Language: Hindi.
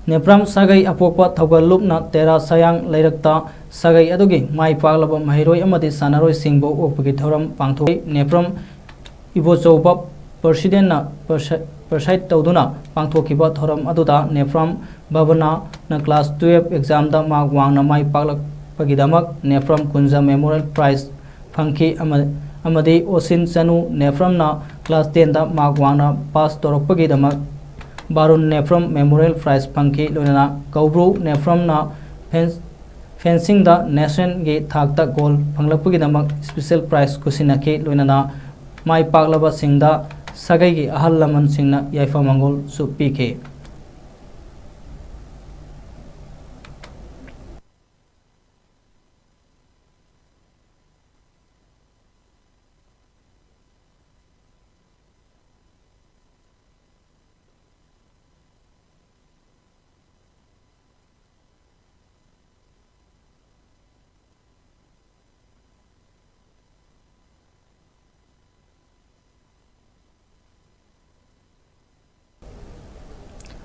नेफ्रम सागई अपोप थौगलुपना तेरा सयांग लेरक्ता सागई अदुगी माई पागलब महिरोय अमदी सानारोय सिंगबो ओपगी थौरम पांगथोई नेफ्रम इबोचौबा प्रेसिडेंट प्रेसाइड तौदुना पांगथोखिबा थौरम अदुदा नेफ्रम भवना न क्लास 12 एग्जाम दा मार्क वांगना माई पागलपगिदमक नेफ्रम कुंजा मेमोरियल प्राइज फंकी अमदी ओसिन चनु नेफ्रम ना क्लास 10 दा मार्क वांगना पास तौरपगिदमक बारुन नेफ्रम मेमोरियल प्राइज फंकी लोनना कौब्रू नेफ्रम ना फेंसिंग दा नेशन गे थाकता गोल फंगलपगिदमक स्पेशल प्राइज कुसिनकी लोनना माई पागलब सिंगदा सगई की अहल लमन सिंगना याइफा मंगोल सुपीके।